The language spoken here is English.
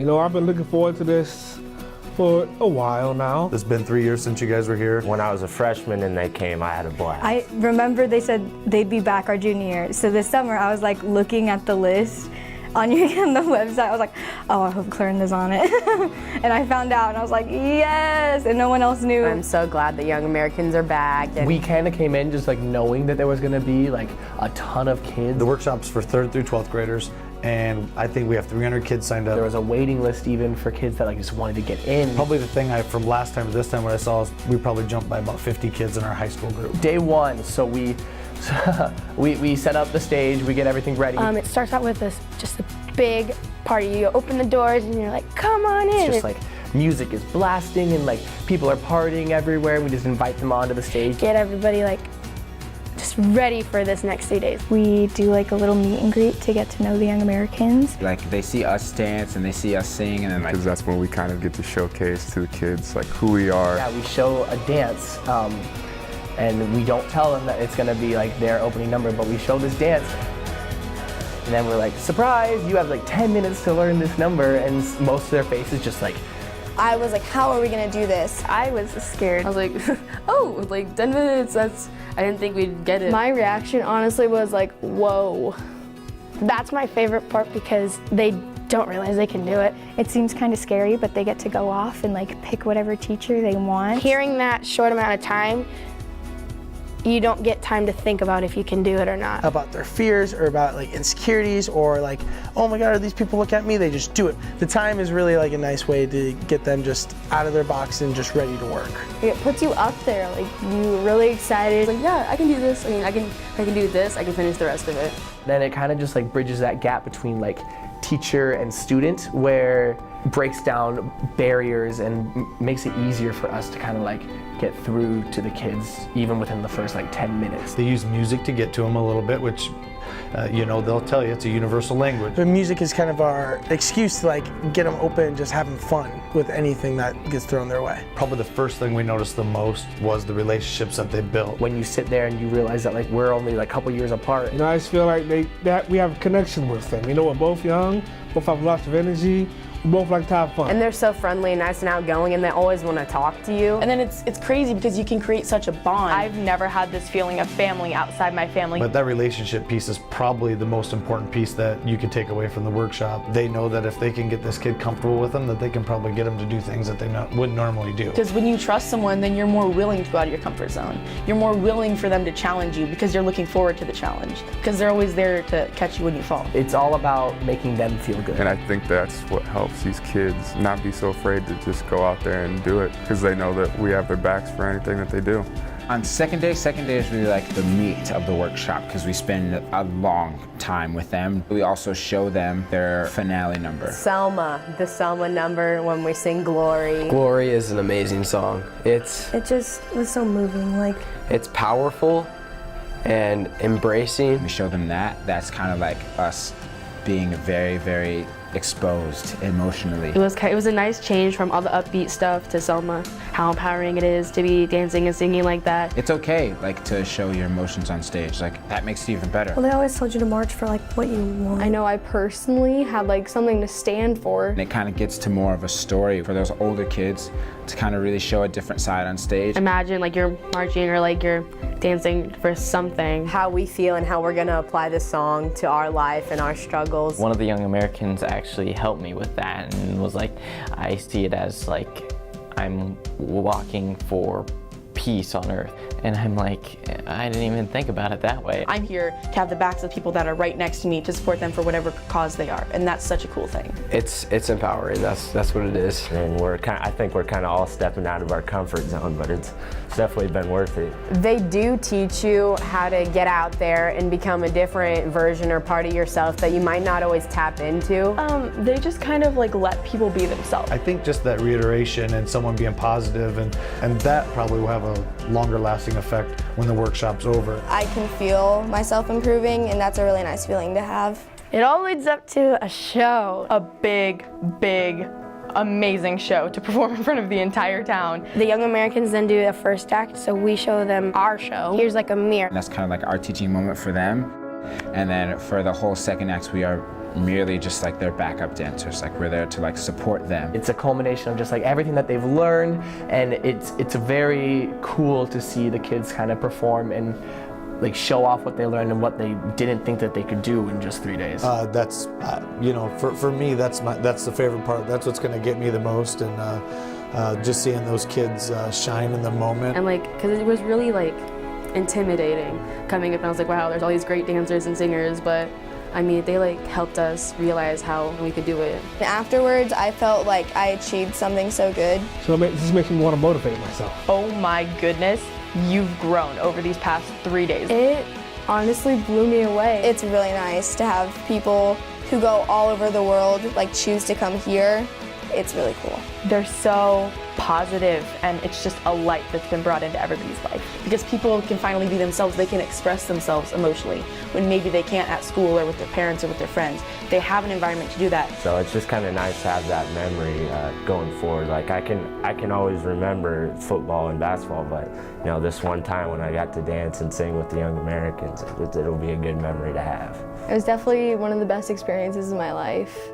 You know, I've been looking forward to this for a while now. It's been 3 years since you guys were here. When I was a freshman and they came, I had a blast. I remember they said they'd be back our junior year. So this summer I was like looking at the list on the website. I was like, oh, I hope Clarinda's on it. And I found out and I was like, yes, and no one else knew. I'm so glad that Young Americans are back. We kind of came in just like knowing that there was going to be like a ton of kids. The workshop's for 3rd through 12th graders, and I think we have 300 kids signed up. There was a waiting list even for kids that like just wanted to get in. Probably the thing from last time to this time what I saw is we probably jumped by about 50 kids in our high school group. Day one, so we set up the stage, we get everything ready. It starts out with just a big party. You open the doors and you're like, come on in. It's just like music is blasting and like people are partying everywhere. We just invite them onto the stage. Get everybody like just ready for this next 3 days. We do like a little meet and greet to get to know the Young Americans. Like they see us dance and they see us sing, and then like, because that's when we kind of get to showcase to the kids like who we are. Yeah, we show a dance and we don't tell them that it's gonna be like their opening number, but we show this dance. And then we're like, surprise, you have like 10 minutes to learn this number, and most of their faces just like. I was like, how are we gonna do this? I was scared. I was like, oh, like 10 minutes, I didn't think we'd get it. My reaction honestly was like, whoa. That's my favorite part because they don't realize they can do it. It seems kind of scary, but they get to go off and like pick whatever teacher they want. Hearing that short amount of time, you don't get time to think about if you can do it or not. About their fears or about like insecurities or like, oh my God, are these people look at me? They just do it. The time is really like a nice way to get them just out of their box and just ready to work. It puts you up there, like you're really excited. Like, yeah, I can do this. I mean, I can do this. I can finish the rest of it. Then it kind of just like bridges that gap between like teacher and student, where breaks down barriers and makes it easier for us to kind of like get through to the kids even within the first like 10 minutes. They use music to get to them a little bit, which you know, they'll tell you it's a universal language. But music is kind of our excuse to like get them open and just having fun with anything that gets thrown their way. Probably the first thing we noticed the most was the relationships that they built. When you sit there and you realize that like we're only like a couple years apart. You know, I just feel like that we have a connection with them. You know, we're both young, both have lots of energy. We both like to have fun. And they're so friendly and nice and outgoing, and they always want to talk to you. And then it's crazy because you can create such a bond. I've never had this feeling of family outside my family. But that relationship piece is probably the most important piece that you can take away from the workshop. They know that if they can get this kid comfortable with them, that they can probably get them to do things that they wouldn't normally do. Because when you trust someone, then you're more willing to go out of your comfort zone. You're more willing for them to challenge you because you're looking forward to the challenge. Because they're always there to catch you when you fall. It's all about making them feel good. And I think that's what helps these kids not be so afraid to just go out there and do it, because they know that we have their backs for anything that they do. on second day is really like the meat of the workshop because we spend a long time with them. We also show them their finale number. Selma, the Selma number when we sing Glory. Glory is an amazing song. It just was so moving. Like, it's powerful and embracing. We show them that. That's kind of like us being very, very exposed emotionally. It was a nice change from all the upbeat stuff to Selma, how empowering it is to be dancing and singing like that. It's okay, like, to show your emotions on stage. Like, that makes it even better. Well, they always told you to march for like what you want. I know I personally had like something to stand for. And it kind of gets to more of a story for those older kids to kind of really show a different side on stage. Imagine like you're marching or like you're dancing for something. How we feel and how we're gonna apply this song to our life and our struggles. One of the Young Americans actually helped me with that and was like, I see it as like I'm walking for peace on earth. And I'm like, I didn't even think about it that way. I'm here to have the backs of people that are right next to me to support them for whatever cause they are, and that's such a cool thing. It's empowering. That's what it is. And I think we're kind of all stepping out of our comfort zone, but it's definitely been worth it. They do teach you how to get out there and become a different version or part of yourself that you might not always tap into. They just kind of like let people be themselves. I think just that reiteration and someone being positive and that probably will have a longer lasting effect when the workshop's over. I can feel myself improving, and that's a really nice feeling to have. It all leads up to a show. A big, amazing show to perform in front of the entire town. The Young Americans then do the first act, so we show them our show. Here's like a mirror. And that's kind of like our teaching moment for them. And then for the whole second act, we are merely just like their backup dancers. Like we're there to like support them. It's a culmination of just like everything that they've learned, and it's very cool to see the kids kind of perform and like show off what they learned and what they didn't think that they could do in just 3 days. That's you know, for me, that's the favorite part. That's what's going to get me the most, and just seeing those kids shine in the moment. And like, because it was really like intimidating coming up, and I was like, wow, there's all these great dancers and singers, but I mean, they like helped us realize how we could do it. Afterwards, I felt like I achieved something so good. So this makes me want to motivate myself. Oh my goodness, you've grown over these past 3 days. It honestly blew me away. It's really nice to have people who go all over the world like choose to come here. It's really cool. They're so positive, and it's just a light that's been brought into everybody's life. Because people can finally be themselves, they can express themselves emotionally when maybe they can't at school or with their parents or with their friends. They have an environment to do that. So it's just kind of nice to have that memory going forward. Like I can always remember football and basketball, but you know, this one time when I got to dance and sing with the Young Americans, it'll be a good memory to have. It was definitely one of the best experiences of my life.